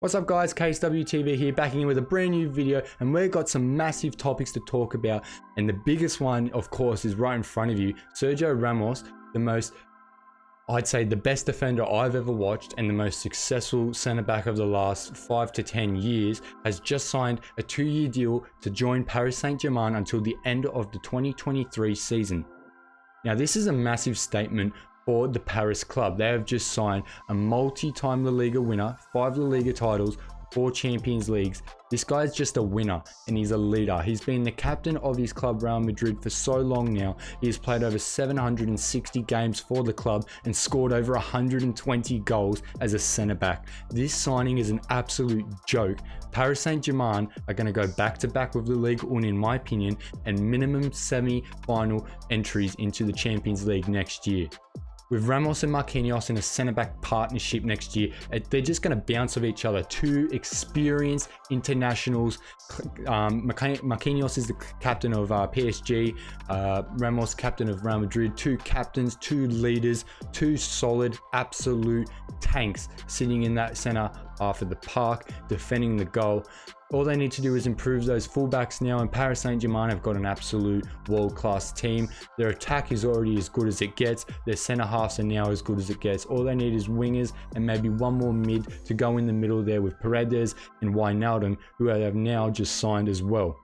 What's up guys, KSWTV here, back again with a brand new video, and we've got some massive topics to talk about, and the biggest one of course is right in front of you. Sergio Ramos, I'd say the best defender I've ever watched and the most successful centre back of the last 5 to 10 years, has just signed a 2-year deal to join Paris Saint-Germain until the end of the 2023 season. Now this is a massive statement for the Paris club. They have just signed a multi-time La Liga winner, 5 La Liga titles, 4 Champions Leagues. This guy's just a winner and he's a leader. He's been the captain of his club Real Madrid for so long now. He has played over 760 games for the club and scored over 120 goals as a centre back. This signing is an absolute joke. Paris Saint-Germain are going to go back to back with the Ligue 1 in my opinion, and minimum semi-final entries into the Champions League next year. With Ramos and Marquinhos in a centre-back partnership next year, they're just going to bounce off each other. 2 experienced internationals. Marquinhos is the captain of PSG, Ramos captain of Real Madrid. 2 captains, 2 leaders, 2 solid, absolute tanks sitting in that centre half of the park, defending the goal. All they need to do is improve those fullbacks now, and Paris Saint-Germain have got an absolute world-class team. Their attack is already as good as it gets. Their centre-halves are now as good as it gets. All they need is wingers and maybe one more mid to go in the middle there with Paredes and Wijnaldum, who they have now just signed as well.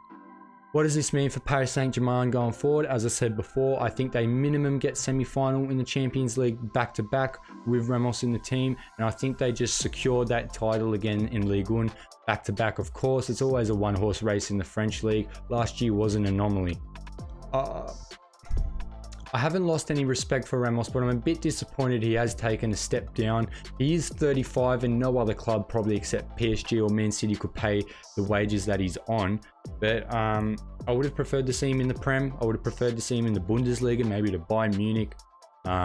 What does this mean for Paris Saint-Germain going forward? As I said before, I think they minimum get semi-final in the Champions League back-to-back with Ramos in the team, and I think they just secured that title again in Ligue 1 back-to-back. Of course, it's always a one-horse race in the French league. Last year was an anomaly. I haven't lost any respect for Ramos, but I'm a bit disappointed he has taken a step down. He is 35 and no other club probably except PSG or Man City could pay the wages that he's on. But I would have preferred to see him in the Prem. I would have preferred to see him in the Bundesliga, maybe to Bayern Munich,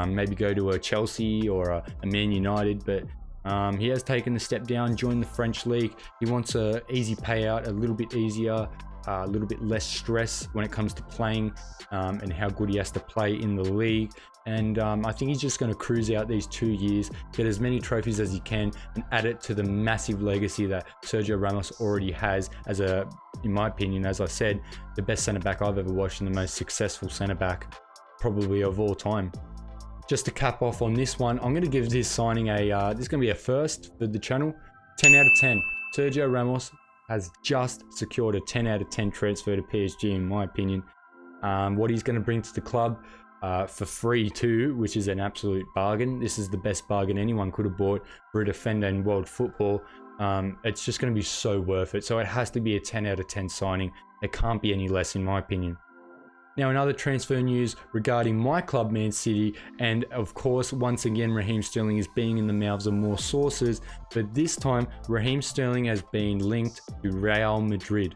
maybe go to a Chelsea or a Man United. But he has taken the step down, joined the French league. He wants an easy payout, a little bit easier, a little bit less stress when it comes to playing and how good he has to play in the league. And I think he's just going to cruise out these 2 years, get as many trophies as he can, and add it to the massive legacy that Sergio Ramos already has as in my opinion, as I said, the best centre-back I've ever watched and the most successful centre-back probably of all time. Just to cap off on this one, I'm going to give this signing this is going to be a first for the channel. 10 out of 10. Sergio Ramos has just secured a 10 out of 10 transfer to PSG in my opinion. What he's going to bring to the club for free too, which is an absolute bargain. This is the best bargain anyone could have bought for a defender in world football. It's just going to be so worth it. So it has to be a 10 out of 10 signing. It can't be any less in my opinion. Now, another transfer news regarding my club, Man City, and of course, once again, Raheem Sterling is being in the mouths of more sources, but this time, Raheem Sterling has been linked to Real Madrid.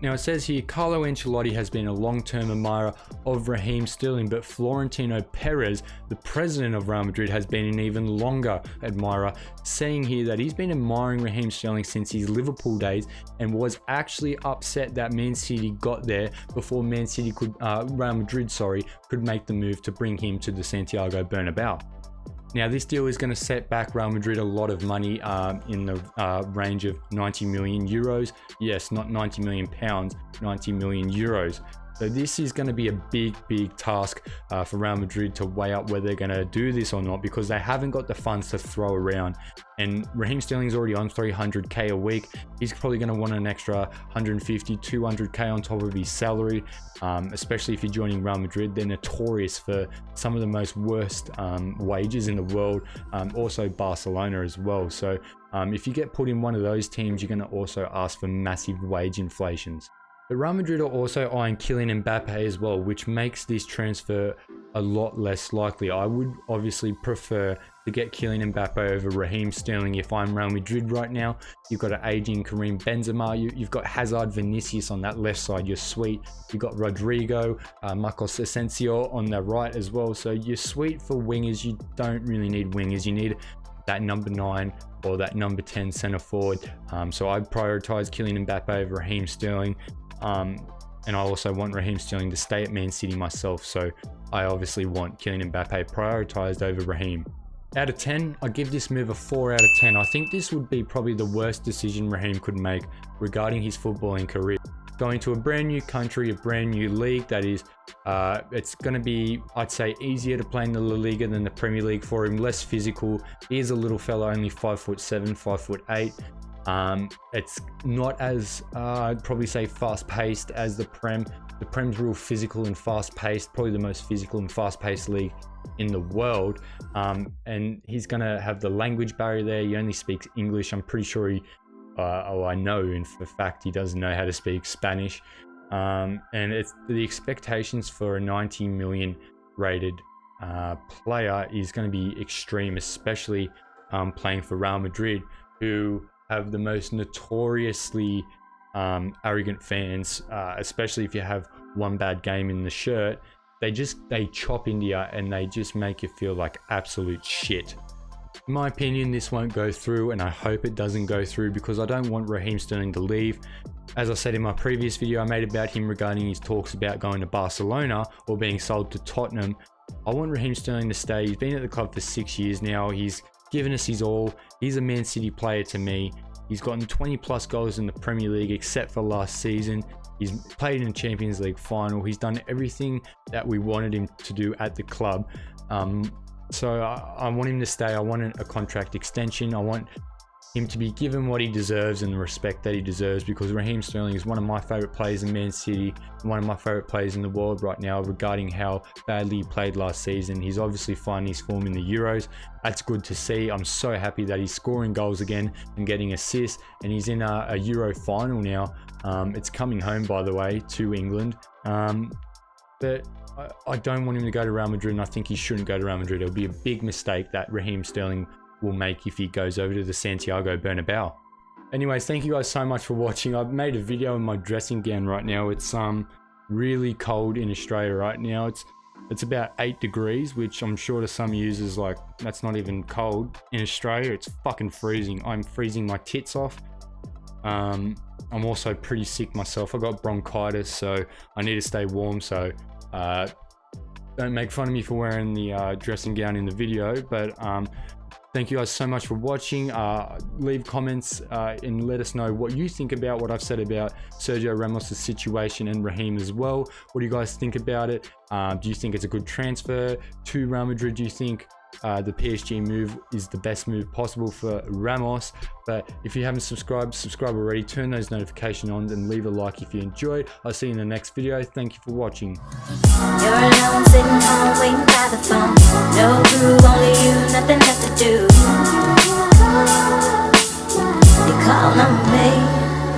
Now, it says here, Carlo Ancelotti has been a long-term admirer of Raheem Sterling, but Florentino Perez, the president of Real Madrid, has been an even longer admirer, saying here that he's been admiring Raheem Sterling since his Liverpool days and was actually upset that Man City got there before Real Madrid could make the move to bring him to the Santiago Bernabeu. Now, this deal is going to set back Real Madrid a lot of money in the range of 90 million euros. Yes, not 90 million pounds, 90 million euros. So this is going to be a big task for Real Madrid to weigh up whether they're going to do this or not, because they haven't got the funds to throw around. And Raheem Sterling's already on 300k a week. He's probably going to want an extra 150, 200k on top of his salary, especially if you're joining Real Madrid. They're notorious for some of the most worst wages in the world, also Barcelona as well. So if you get put in one of those teams, you're going to also ask for massive wage inflations. But Real Madrid are also eyeing Kylian Mbappe as well, which makes this transfer a lot less likely. I would obviously prefer to get Kylian Mbappe over Raheem Sterling if I'm Real Madrid right now. You've got an aging Karim Benzema, you've got Hazard, Vinicius on that left side, you're sweet. You've got Rodrigo, Marcos Asensio on the right as well. So you're sweet for wingers. You don't really need wingers. You need that number 9 or that number 10 centre forward. So I'd prioritise Kylian Mbappe over Raheem Sterling. And I also want Raheem Sterling to stay at Man City myself, so I obviously want Kylian Mbappe prioritised over Raheem. Out of 10, I give this move a 4 out of 10. I think this would be probably the worst decision Raheem could make regarding his footballing career. Going to a brand new country, a brand new league that is, it's going to be, I'd say, easier to play in the La Liga than the Premier League for him, less physical. He is a little fella, only 5'7", 5'8". It's not as, I'd probably say, fast-paced as the Prem. The Prem's real physical and fast-paced, probably the most physical and fast-paced league in the world. And he's going to have the language barrier there. He only speaks English. I'm pretty sure he, I know in fact he doesn't know how to speak Spanish. And it's the expectations for a 90 million rated player is going to be extreme, especially playing for Real Madrid, who have the most notoriously arrogant fans, especially if you have one bad game in the shirt. They chop India and they just make you feel like absolute shit. In my opinion, this won't go through, and I hope it doesn't go through because I don't want Raheem Sterling to leave. As I said in my previous video I made about him regarding his talks about going to Barcelona or being sold to Tottenham, I want Raheem Sterling to stay. He's been at the club for 6 years now. He's given us his all. He's a Man City player to me. He's gotten 20 plus goals in the Premier League except for last season. He's played in the Champions League final. He's done everything that we wanted him to do at the club. So I want him to stay. I want a contract extension. I want him to be given what he deserves and the respect that he deserves, because Raheem Sterling is one of my favourite players in Man City, one of my favourite players in the world right now regarding how badly he played last season. He's obviously finding his form in the Euros. That's good to see. I'm so happy that he's scoring goals again and getting assists, and he's in a Euro final now. It's coming home, by the way, to England. But I don't want him to go to Real Madrid, and I think he shouldn't go to Real Madrid. It'll be a big mistake that Raheem Sterling will make if he goes over to the Santiago Bernabeu. Anyways, thank you guys so much for watching. I've made a video in my dressing gown right now. It's really cold in Australia right now. It's about 8 degrees, which I'm sure to some users, like, that's not even cold. In Australia, it's fucking freezing. I'm freezing my tits off. I'm also pretty sick myself. I got bronchitis, so I need to stay warm. So don't make fun of me for wearing the dressing gown in the video, but thank you guys so much for watching. Leave comments and let us know what you think about what I've said about Sergio Ramos' situation and Raheem as well. What do you guys think about it? Do you think it's a good transfer to Real Madrid? Do you think the PSG move is the best move possible for Ramos? But if you haven't subscribed already. Turn those notifications on and leave a like if you enjoyed. I'll see you in the next video. Thank you for watching. You're alone, sitting home, waiting by the phone. No crew, only you, nothing left to do. You call my